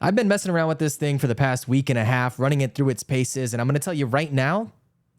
I've been messing around with this thing for the past week and a half, running it through its paces, and I'm going to tell you right now,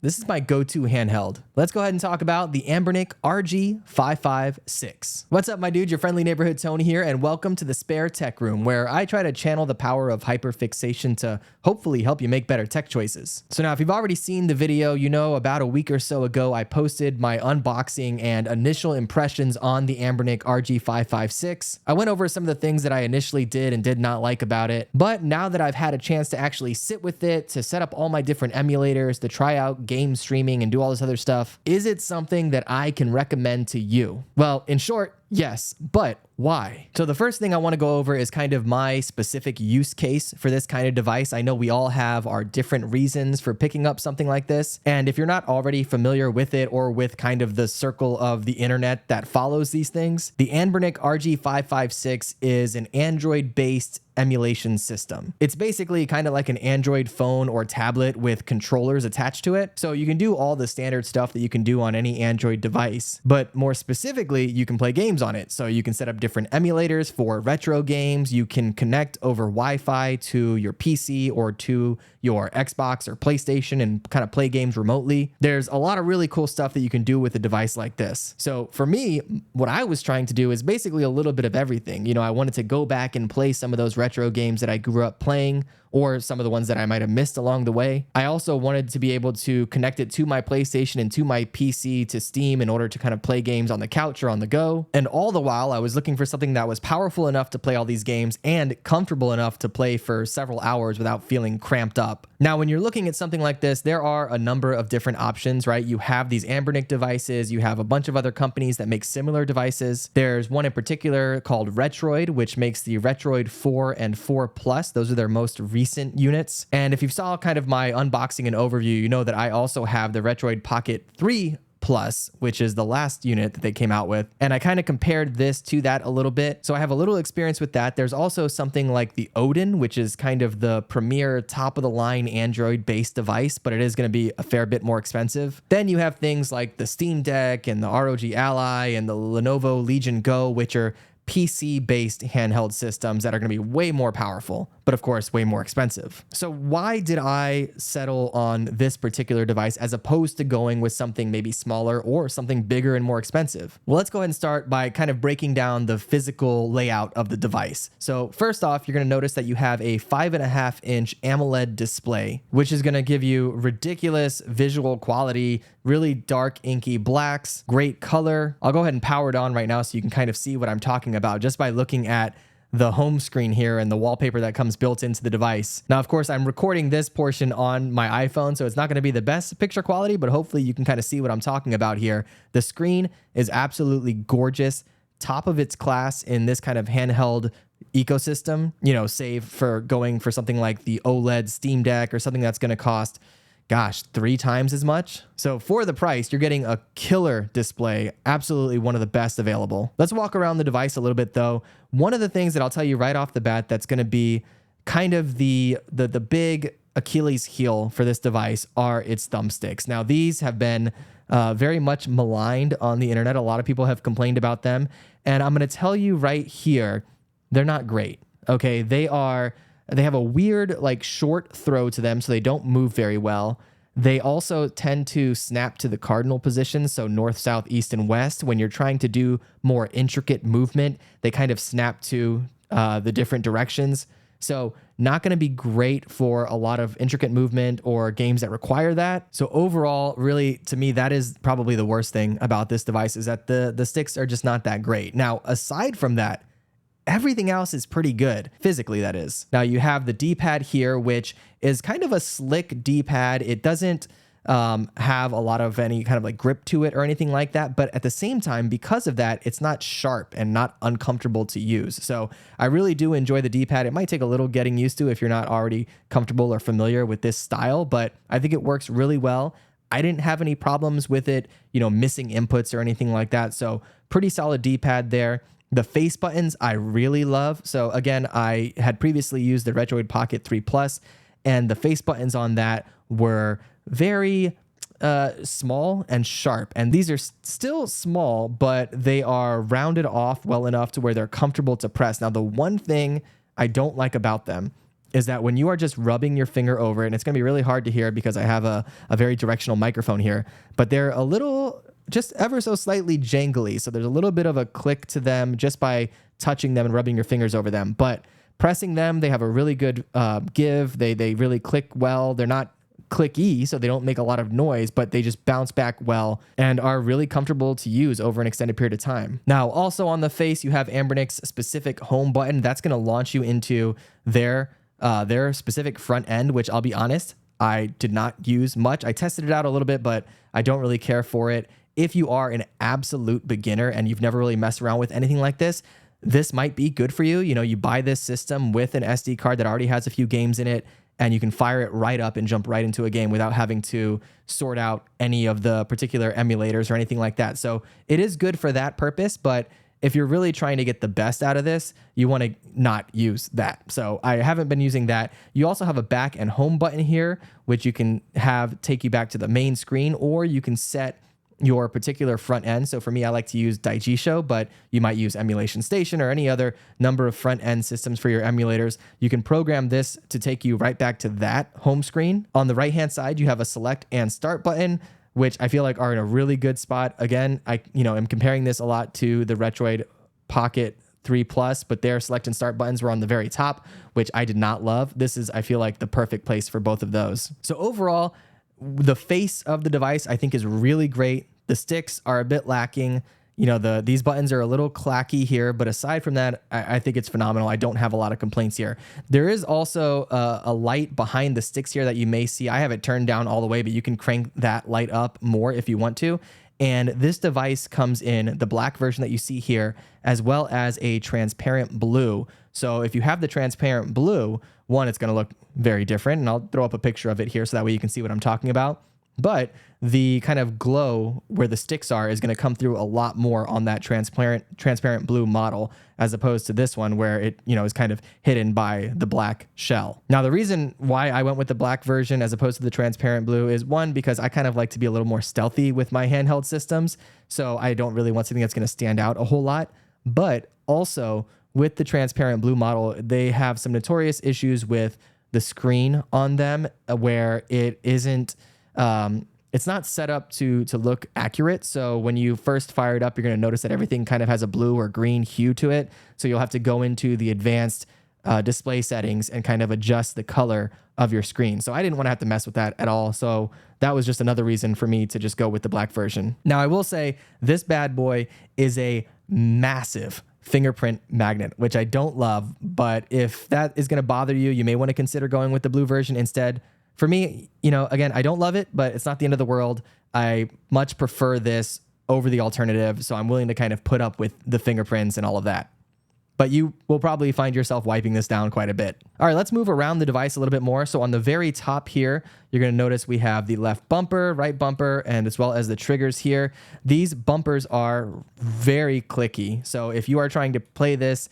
this is my go-to handheld. Let's go ahead and talk about the Anbernic RG556. What's up, my dude? Your friendly neighborhood Tony here, and welcome to the Spare Tech Room, where I try to channel the power of hyperfixation to hopefully help you make better tech choices. So now, if you've already seen the video, you know about a week or so ago, I posted my unboxing and initial impressions on the Anbernic RG556. I went over some of the things that I initially did and did not like about it, but now that I've had a chance to actually sit with it, to set up all my different emulators, to try out game streaming and do all this other stuff, is it something that I can recommend to you? Well, in short, yes, but why? So the first thing I want to go over is kind of my specific use case for this kind of device. I know we all have our different reasons for picking up something like this. And if you're not already familiar with it or with kind of the circle of the internet that follows these things, the Anbernic RG556 is an Android-based emulation system. It's basically kind of like an Android phone or tablet with controllers attached to it. So you can do all the standard stuff that you can do on any Android device, but more specifically, you can play games on it. So you can set up different emulators for retro games. You can connect over Wi-Fi to your PC or to your Xbox or PlayStation and kind of play games remotely. There's a lot of really cool stuff that you can do with a device like this. So for me, what I was trying to do is basically a little bit of everything. You know, I wanted to go back and play some of those retro games that I grew up playing, or some of the ones that I might have missed along the way. I also wanted to be able to connect it to my PlayStation and to my PC to Steam in order to kind of play games on the couch or on the go. And all the while, I was looking for something that was powerful enough to play all these games and comfortable enough to play for several hours without feeling cramped up. Now, when you're looking at something like this, there are a number of different options, right? You have these Anbernic devices, you have a bunch of other companies that make similar devices. There's one in particular called Retroid, which makes the Retroid 4 and 4 Plus. Those are their most recent units. And if you saw kind of my unboxing and overview, you know that I also have the Retroid Pocket 3 Plus, which is the last unit that they came out with. And I kind of compared this to that a little bit. So I have a little experience with that. There's also something like the Odin, which is kind of the premier top of the line Android based device, but it is going to be a fair bit more expensive. Then you have things like the Steam Deck and the ROG Ally and the Lenovo Legion Go, which are PC-based handheld systems that are going to be way more powerful, but of course, way more expensive. So why did I settle on this particular device as opposed to going with something maybe smaller or something bigger and more expensive? Well, let's go ahead and start by kind of breaking down the physical layout of the device. So first off, you're going to notice that you have a 5.5-inch AMOLED display, which is going to give you ridiculous visual quality, really dark inky blacks, great color. I'll go ahead and power it on right now so you can kind of see what I'm talking about just by looking at the home screen here and the wallpaper that comes built into the device. Now, of course, I'm recording this portion on my iPhone, so it's not going to be the best picture quality, but hopefully you can kind of see what I'm talking about here. The screen is absolutely gorgeous, top of its class in this kind of handheld ecosystem, you know, save for going for something like the OLED Steam Deck or something that's going to cost, gosh, 3 times as much. So for the price, you're getting a killer display, absolutely one of the best available. Let's walk around the device a little bit though. One of the things that I'll tell you right off the bat that's going to be kind of the big Achilles heel for this device are its thumbsticks. Now, these have been very much maligned on the internet. A lot of people have complained about them. And I'm going to tell you right here, they're not great. Okay, they have a weird, like, short throw to them, so they don't move very well. They also tend to snap to the cardinal positions, so north, south, east, and west. When you're trying to do more intricate movement, they kind of snap to the different directions. So not going to be great for a lot of intricate movement or games that require that. So overall, really, to me, that is probably the worst thing about this device, is that the sticks are just not that great. Now, aside from that, everything else is pretty good, physically that is. Now you have the D-pad here, which is kind of a slick D-pad. It doesn't have a lot of any kind of like grip to it or anything like that. But at the same time, because of that, it's not sharp and not uncomfortable to use. So I really do enjoy the D-pad. It might take a little getting used to if you're not already comfortable or familiar with this style, but I think it works really well. I didn't have any problems with it, you know, missing inputs or anything like that. So pretty solid D-pad there. The face buttons I really love. So again, I had previously used the Retroid Pocket 3 Plus, and the face buttons on that were very small and sharp. And these are still small, but they are rounded off well enough to where they're comfortable to press. Now, the one thing I don't like about them is that when you are just rubbing your finger over it, and it's going to be really hard to hear because I have a very directional microphone here, but they're a little, just ever so slightly jangly. So there's a little bit of a click to them just by touching them and rubbing your fingers over them. But pressing them, they have a really good give. They really click well. They're not clicky, so they don't make a lot of noise, but they just bounce back well and are really comfortable to use over an extended period of time. Now, also on the face, you have Anbernic's specific home button. That's going to launch you into their specific front end, which I'll be honest, I did not use much. I tested it out a little bit, but I don't really care for it. If you are an absolute beginner and you've never really messed around with anything like this might be good for you. You know, you buy this system with an SD card that already has a few games in it, and you can fire it right up and jump right into a game without having to sort out any of the particular emulators or anything like that. So it is good for that purpose, but if you're really trying to get the best out of this, you want to not use that. So I haven't been using that. You also have a back and home button here, which you can have take you back to the main screen, or you can set your particular front end. So for me, I like to use Daijisho, but you might use Emulation Station or any other number of front end systems for your emulators. You can program this to take you right back to that home screen. On the right-hand side, you have a select and start button, which I feel like are in a really good spot. Again, I'm comparing this a lot to the Retroid Pocket 3 Plus, but their select and start buttons were on the very top, which I did not love. This is, I feel like, the perfect place for both of those. So overall, the face of the device I think is really great. The sticks are a bit lacking. You know, these buttons are a little clacky here, but aside from that, I think it's phenomenal. I don't have a lot of complaints here. There is also a light behind the sticks here that you may see. I have it turned down all the way, but you can crank that light up more if you want to. And this device comes in the black version that you see here, as well as a transparent blue. So if you have the transparent blue, one, it's going to look very different. And I'll throw up a picture of it here so that way you can see what I'm talking about. But the kind of glow where the sticks are is going to come through a lot more on that transparent blue model, as opposed to this one where it, is kind of hidden by the black shell. Now, the reason why I went with the black version as opposed to the transparent blue is, one, because I kind of like to be a little more stealthy with my handheld systems. So I don't really want something that's going to stand out a whole lot. But also with the transparent blue model, they have some notorious issues with the screen on them where it isn't, it's not set up to look accurate. So when you first fire it up, you're going to notice that everything kind of has a blue or green hue to it. So you'll have to go into the advanced display settings and kind of adjust the color of your screen. So I didn't want to have to mess with that at all. So that was just another reason for me to just go with the black version. Now, I will say this bad boy is a massive fingerprint magnet, which I don't love, but if that is going to bother you, you may want to consider going with the blue version instead. For me, again, I don't love it, but it's not the end of the world. I much prefer this over the alternative, so I'm willing to kind of put up with the fingerprints and all of that. But you will probably find yourself wiping this down quite a bit. All right, let's move around the device a little bit more. So on the very top here, you're going to notice we have the left bumper, right bumper, and as well as the triggers here. These bumpers are very clicky. So if you are trying to play this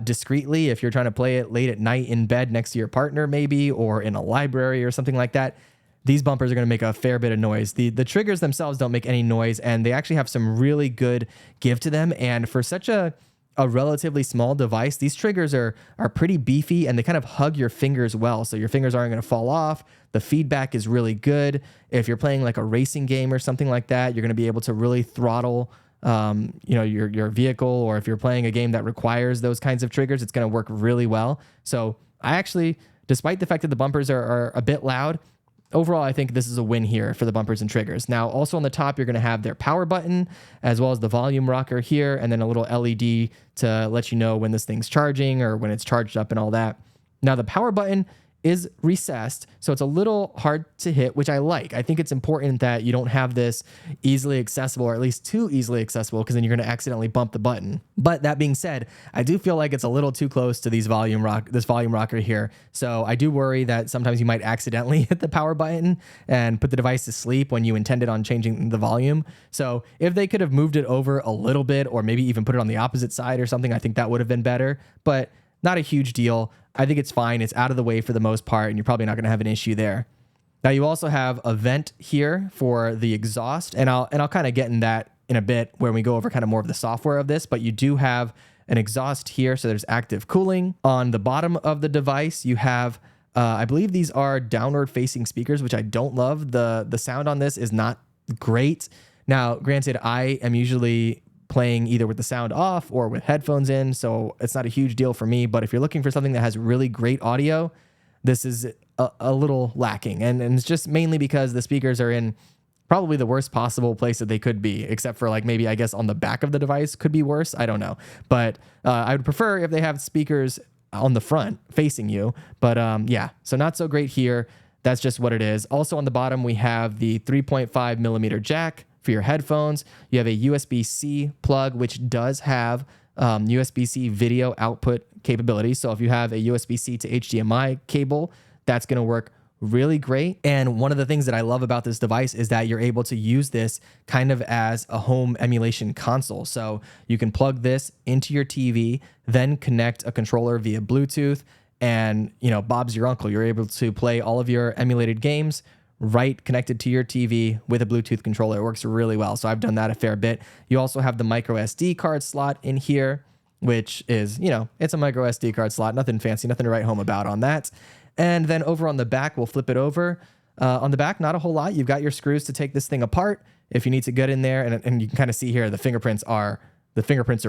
discreetly, if you're trying to play it late at night in bed next to your partner maybe, or in a library or something like that, these bumpers are going to make a fair bit of noise. The triggers themselves don't make any noise, and they actually have some really good give to them. And for such a relatively small device, these triggers are pretty beefy, and they kind of hug your fingers well, so your fingers aren't going to fall off. The feedback is really good. If you're playing like a racing game or something like that, you're going to be able to really throttle your vehicle, or if you're playing a game that requires those kinds of triggers, it's going to work really well. So I actually, despite the fact that the bumpers are a bit loud, overall, I think this is a win here for the bumpers and triggers. Now, also on the top, you're going to have their power button, as well as the volume rocker here, and then a little LED to let you know when this thing's charging or when it's charged up and all that. Now, the power button is recessed, so it's a little hard to hit, which I like. I think it's important that you don't have this easily accessible, or at least too easily accessible, because then you're going to accidentally bump the button. But that being said, I do feel like it's a little too close to this volume rocker here. So I do worry that sometimes you might accidentally hit the power button and put the device to sleep when you intended on changing the volume. So if they could have moved it over a little bit, or maybe even put it on the opposite side or something, I think that would have been better. But not a huge deal. I think it's fine. It's out of the way for the most part, and you're probably not going to have an issue there. Now, you also have a vent here for the exhaust, and I'll kind of get in that in a bit when we go over kind of more of the software of this, but you do have an exhaust here, so there's active cooling. On the bottom of the device, you have, I believe these are downward facing speakers, which I don't love. The sound on this is not great. Now, granted, I am usually playing either with the sound off or with headphones in, so it's not a huge deal for me. But if you're looking for something that has really great audio, this is a little lacking. And it's just mainly because the speakers are in probably the worst possible place that they could be, except for like maybe, I guess, on the back of the device could be worse. I don't know. But I would prefer if they have speakers on the front facing you. But yeah, so not so great here. That's just what it is. Also on the bottom, we have the 3.5 millimeter jack for your headphones. You have a USB-C plug, which does have USB-C video output capability. So if you have a USB-C to HDMI cable, that's going to work really great. And one of the things that I love about this device is that you're able to use this kind of as a home emulation console. So you can plug this into your TV, then connect a controller via Bluetooth, and, you know, Bob's your uncle. You're able to play all of your emulated games right connected to your TV with a Bluetooth controller. It works really well. So I've done that a fair bit. You also have the micro SD card slot in here, which is, you know, it's a micro SD card slot, nothing fancy, nothing to write home about on that. And then over on the back, we'll flip it over. On the back, not a whole lot. You've got your screws to take this thing apart if you need to get in there. And you can kind of see here, the fingerprints are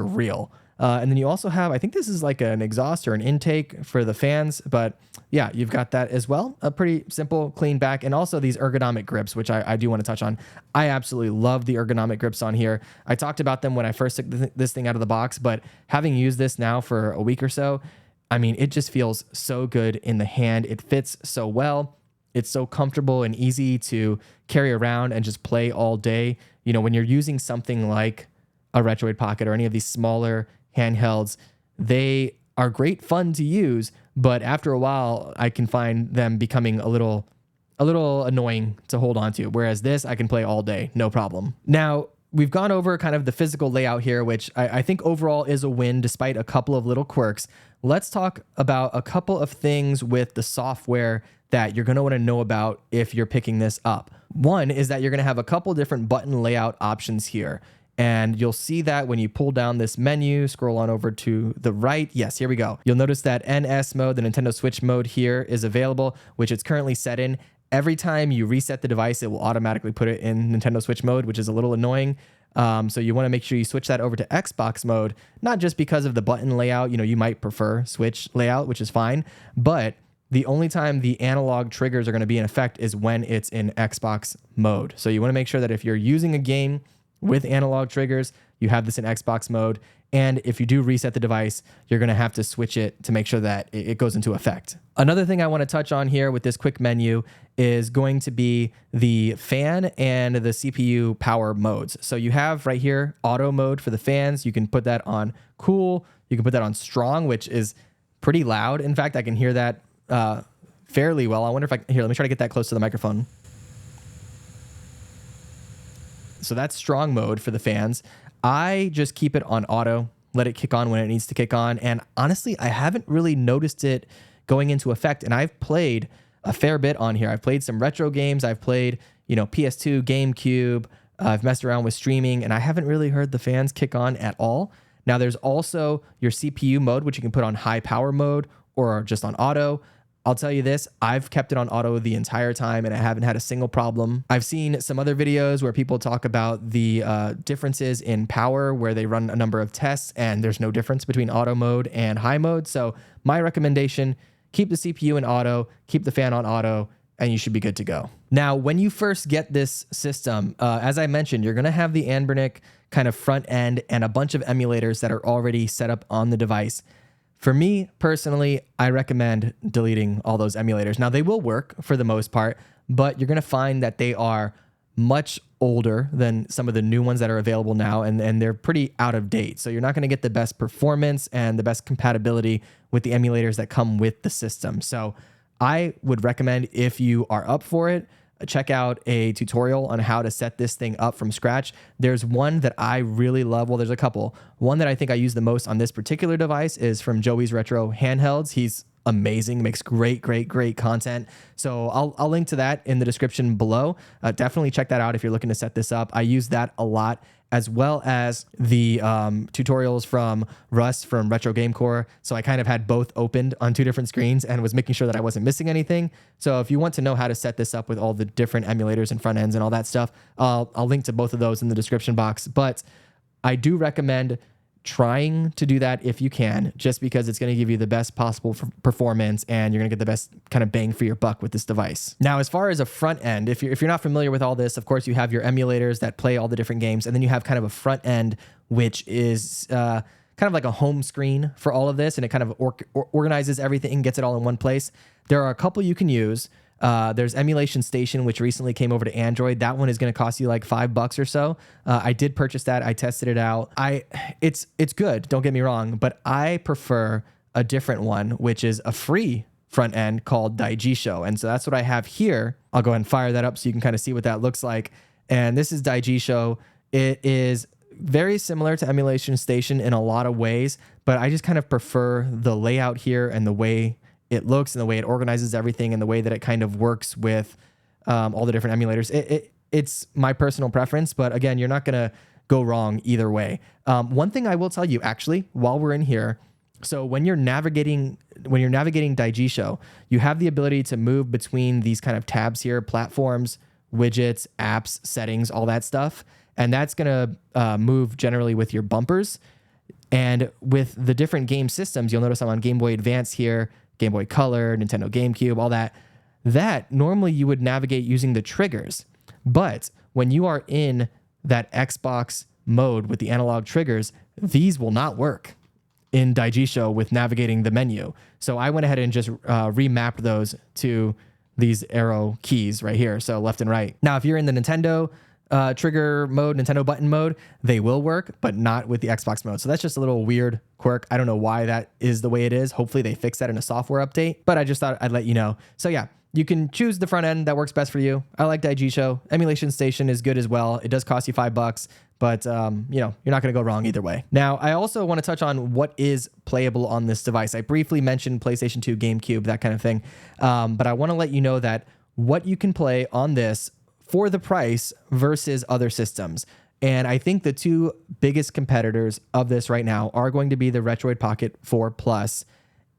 real. And then you also have, I think this is like an exhaust or an intake for the fans, but yeah, you've got that as well. A pretty simple, clean back. And also these ergonomic grips, which I do want to touch on. I absolutely love the ergonomic grips on here. I talked about them when I first took this thing out of the box, but having used this now for a week or so, I mean, it just feels so good in the hand. It fits so well. It's so comfortable and easy to carry around and just play all day. You know, when you're using something like a Retroid Pocket or any of these smaller handhelds, they are great fun to use, but after a while, I can find them becoming a little annoying to hold on to. Whereas this, I can play all day, no problem. Now, we've gone over kind of the physical layout here, which I think overall is a win despite a couple of little quirks. Let's talk about a couple of things with the software that you're going to want to know about if you're picking this up. One is that you're going to have a couple different button layout options here. And you'll see that when you pull down this menu, scroll on over to the right. Yes, here we go. You'll notice that NS mode, the Nintendo Switch mode here, is available, which it's currently set in. Every time you reset the device, it will automatically put it in Nintendo Switch mode, which is a little annoying. So you want to make sure you switch that over to Xbox mode, not just because of the button layout. You know, you might prefer Switch layout, which is fine, but the only time the analog triggers are going to be in effect is when it's in Xbox mode. So you want to make sure that if you're using a game with analog triggers, you have this in Xbox mode. And if you do reset the device, you're going to have to switch it to make sure that it goes into effect. Another thing I want to touch on here with this quick menu is going to be the fan and the CPU power modes. So you have right here auto mode for the fans. You can put that on cool. You can put that on strong, which is pretty loud. In fact, I can hear that fairly well. I wonder if here, let me try to get that close to the microphone. So that's strong mode for the fans. I just keep it on auto, let it kick on when it needs to kick on. And honestly, I haven't really noticed it going into effect. And I've played a fair bit on here. I've played some retro games. I've played, you know, PS2, GameCube. I've messed around with streaming, and I haven't really heard the fans kick on at all. Now, there's also your CPU mode, which you can put on high power mode or just on auto. I'll tell you this, I've kept it on auto the entire time and I haven't had a single problem. I've seen some other videos where people talk about the differences in power where they run a number of tests and there's no difference between auto mode and high mode. So my recommendation, keep the CPU in auto, keep the fan on auto, and you should be good to go. Now, when you first get this system, as I mentioned, you're gonna have the Anbernic kind of front end and a bunch of emulators that are already set up on the device. For me, personally, I recommend deleting all those emulators. Now, they will work for the most part, but you're going to find that they are much older than some of the new ones that are available now, and they're pretty out of date. So you're not going to get the best performance and the best compatibility with the emulators that come with the system. So I would recommend, if you are up for it, check out a tutorial on how to set this thing up from scratch. There's one that I really love. Well, there's a couple. One that I think I use the most on this particular device is from Joey's Retro Handhelds. He's amazing, makes great content. So I'll link to that in the description below. Definitely check that out if you're looking to set this up. I use that a lot, as well as the tutorials from Russ from Retro Game Core. So I kind of had both opened on 2 different screens and was making sure that I wasn't missing anything. So if you want to know how to set this up with all the different emulators and front ends and all that stuff, I'll link to both of those in the description box. But I do recommend trying to do that if you can, just because it's going to give you the best possible performance and you're going to get the best kind of bang for your buck with this device. Now, as far as a front end, if you're not familiar with all this, of course, you have your emulators that play all the different games, and then you have kind of a front end, which is kind of like a home screen for all of this, and it kind of organizes everything, gets it all in one place. There are a couple you can use. There's Emulation Station, which recently came over to Android. That one is going to cost you like $5 or so. I did purchase that. I tested it out. It's good. Don't get me wrong, but I prefer a different one, which is a free front end called Daigisho. And so that's what I have here. I'll go ahead and fire that up so you can kind of see what that looks like. And this is Daigisho. It is very similar to Emulation Station in a lot of ways, but I just kind of prefer the layout here and the way it looks and the way it organizes everything and the way that it kind of works with all the different emulators. It's my personal preference, but again, you're not going to go wrong either way. One thing I will tell you, actually, while we're in here, so when you're navigating Daigisho, you have the ability to move between these kind of tabs here: platforms, widgets, apps, settings, all that stuff. And that's going to move generally with your bumpers. And with the different game systems, you'll notice I'm on Game Boy Advance here, Game Boy Color, Nintendo GameCube, all that. That normally you would navigate using the triggers. But when you are in that Xbox mode with the analog triggers, these will not work in Daigisho with navigating the menu. So I went ahead and just remapped those to these arrow keys right here, so left and right. Now, if you're in the Nintendo trigger mode, Nintendo button mode, they will work, but not with the Xbox mode. So that's just a little weird quirk. I don't know why that is the way it is. Hopefully they fix that in a software update, but I just thought I'd let you know. So yeah, you can choose the front end that works best for you. I like Daigisho. Emulation Station is good as well. It does cost you $5, but you know, you're not going to go wrong either way. Now, I also want to touch on what is playable on this device. I briefly mentioned PlayStation 2, GameCube, that kind of thing. But I want to let you know that what you can play on this for the price versus other systems. And I think the 2 biggest competitors of this right now are going to be the Retroid Pocket 4 Plus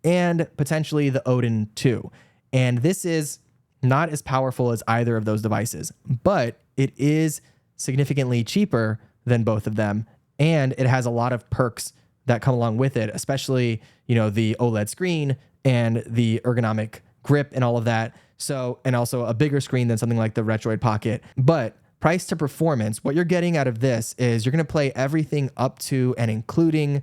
and potentially the Odin 2. And this is not as powerful as either of those devices, but it is significantly cheaper than both of them. And it has a lot of perks that come along with it, especially, you know, the OLED screen and the ergonomic grip and all of that. So, and also a bigger screen than something like the Retroid Pocket. But price to performance, what you're getting out of this is you're going to play everything up to and including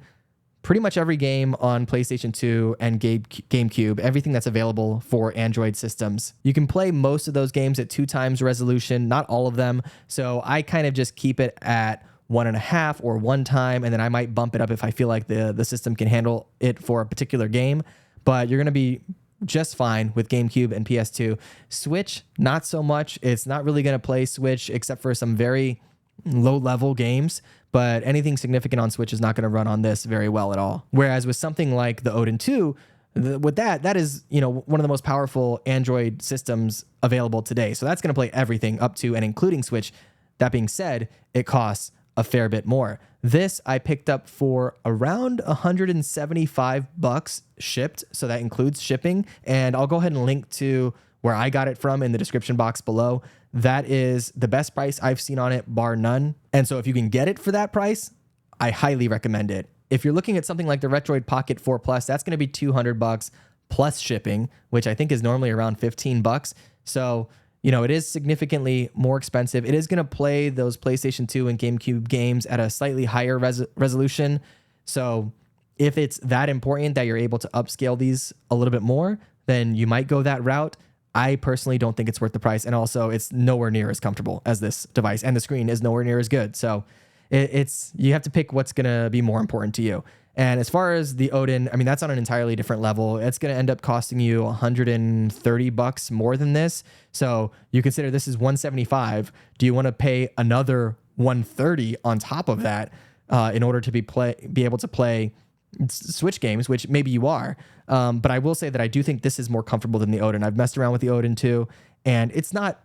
pretty much every game on PlayStation 2 and GameCube, everything that's available for Android systems. You can play most of those games at 2 times resolution, not all of them. So I kind of just keep it at 1.5 or 1 time, and then I might bump it up if I feel like the system can handle it for a particular game. But you're going to be just fine with GameCube and PS2. Switch, not so much. It's not really going to play Switch except for some very low-level games, but anything significant on Switch is not going to run on this very well at all. Whereas with something like the Odin 2, with that is, you know, one of the most powerful Android systems available today. So that's going to play everything up to and including Switch. That being said, it costs a fair bit more. This I picked up for around $175 shipped, so that includes shipping. And I'll go ahead and link to where I got it from in the description box below. That is the best price I've seen on it, bar none. And so if you can get it for that price, I highly recommend it. If you're looking at something like the Retroid Pocket 4 Plus, that's going to be $200 plus shipping, which I think is normally around $15. So, you know, it is significantly more expensive. It is going to play those PlayStation 2 and GameCube games at a slightly higher resolution. So if it's that important that you're able to upscale these a little bit more, then you might go that route. I personally don't think it's worth the price. And also it's nowhere near as comfortable as this device, and the screen is nowhere near as good. So you have to pick what's going to be more important to you. And as far as the Odin, I mean, that's on an entirely different level. It's going to end up costing you $130 more than this. So you consider this is $175. Do you want to pay another $130 on top of that in order to be able to play Switch games, which maybe you are. But I will say that I do think this is more comfortable than the Odin. I've messed around with the Odin too, and it's not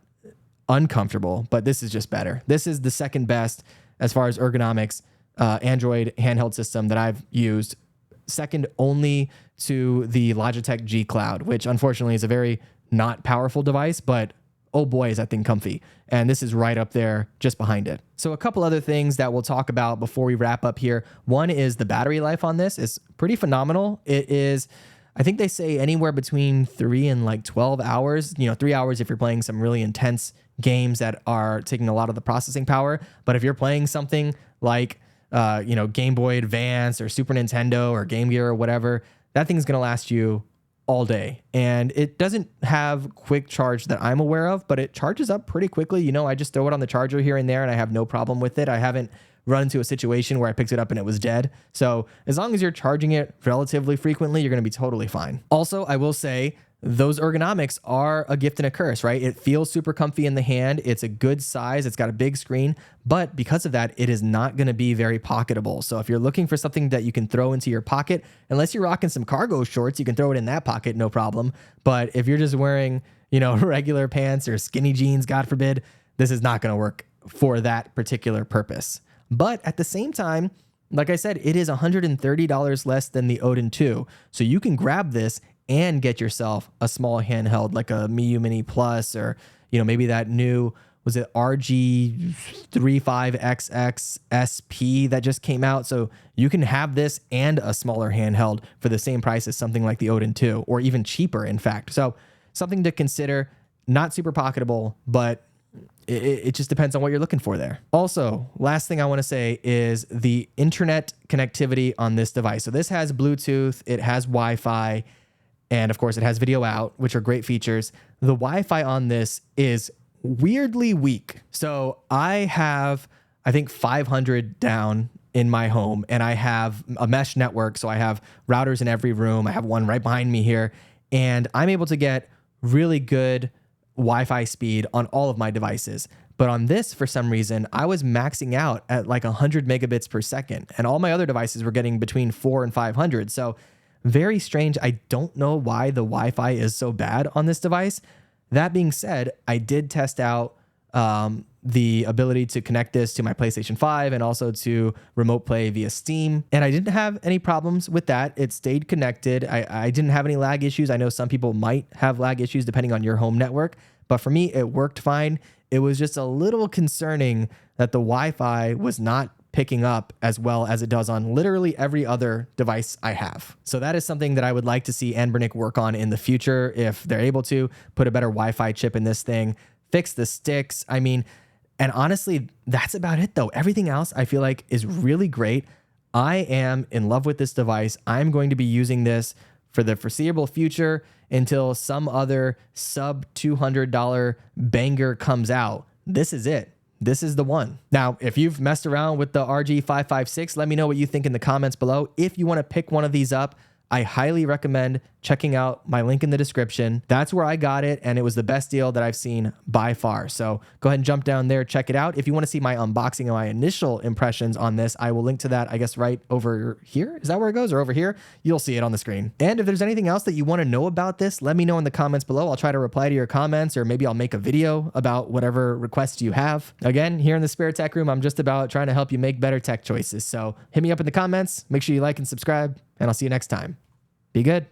uncomfortable, but this is just better. This is the second best as far as ergonomics Android handheld system that I've used, second only to the Logitech G Cloud, which unfortunately is a very not powerful device, but oh boy, is that thing comfy. And this is right up there just behind it. So a couple other things that we'll talk about before we wrap up here. One is the battery life on this is pretty phenomenal. It is, I think they say anywhere between 3 and like 12 hours, 3 hours if you're playing some really intense games that are taking a lot of the processing power. But if you're playing something like, Game Boy Advance or Super Nintendo or Game Gear or whatever, that thing's going to last you all day. And it doesn't have quick charge that I'm aware of, but it charges up pretty quickly. I just throw it on the charger here and there and I have no problem with it. I haven't run into a situation where I picked it up and it was dead. So as long as you're charging it relatively frequently, you're going to be totally fine. Also, I will say those ergonomics are a gift and a curse, right? It feels super comfy in the hand. It's a good size. It's got a big screen, but because of that, it is not going to be very pocketable. So if you're looking for something that you can throw into your pocket, unless you're rocking some cargo shorts, you can throw it in that pocket, no problem. But if you're just wearing, regular pants or skinny jeans, God forbid, this is not going to work for that particular purpose. But at the same time, like I said, it is $130 less than the Odin 2. So you can grab this and get yourself a small handheld like a Miu Mini Plus, or maybe that new, was it RG556 SP that just came out. So you can have this and a smaller handheld for the same price as something like the Odin 2, or even cheaper, in fact. So something to consider. Not super pocketable, but it just depends on what you're looking for there. Also, last thing I want to say is the internet connectivity on this device. So this has Bluetooth, it has Wi-Fi, and of course it has video out, which are great features. The Wi-Fi on this is weirdly weak. So I have, I think 500 down in my home, and I have a mesh network. So I have routers in every room. I have one right behind me here, and I'm able to get really good Wi-Fi speed on all of my devices. But on this, for some reason, I was maxing out at like 100 megabits per second, and all my other devices were getting between 400 and 500. So very strange. I don't know why the Wi-Fi is so bad on this device. That being said, I did test out the ability to connect this to my PlayStation 5 and also to remote play via Steam. And I didn't have any problems with that. It stayed connected. I didn't have any lag issues. I know some people might have lag issues depending on your home network, but for me, it worked fine. It was just a little concerning that the Wi-Fi was not picking up as well as it does on literally every other device I have. So that is something that I would like to see Anbernic work on in the future if they're able to put a better Wi-Fi chip in this thing, fix the sticks. I mean, and honestly, that's about it though. Everything else I feel like is really great. I am in love with this device. I'm going to be using this for the foreseeable future until some other sub $200 banger comes out. This is it. This is the one. Now, if you've messed around with the RG556, let me know what you think in the comments below. If you want to pick one of these up, I highly recommend checking out my link in the description. That's where I got it, and it was the best deal that I've seen by far. So go ahead and jump down there, check it out. If you want to see my unboxing and my initial impressions on this, I will link to that, I guess, right over here. Is that where it goes? Or over here? You'll see it on the screen. And if there's anything else that you want to know about this, let me know in the comments below. I'll try to reply to your comments, or maybe I'll make a video about whatever requests you have. Again, here in the Spare Tech Room, I'm just about trying to help you make better tech choices. So hit me up in the comments. Make sure you like and subscribe, and I'll see you next time. Be good.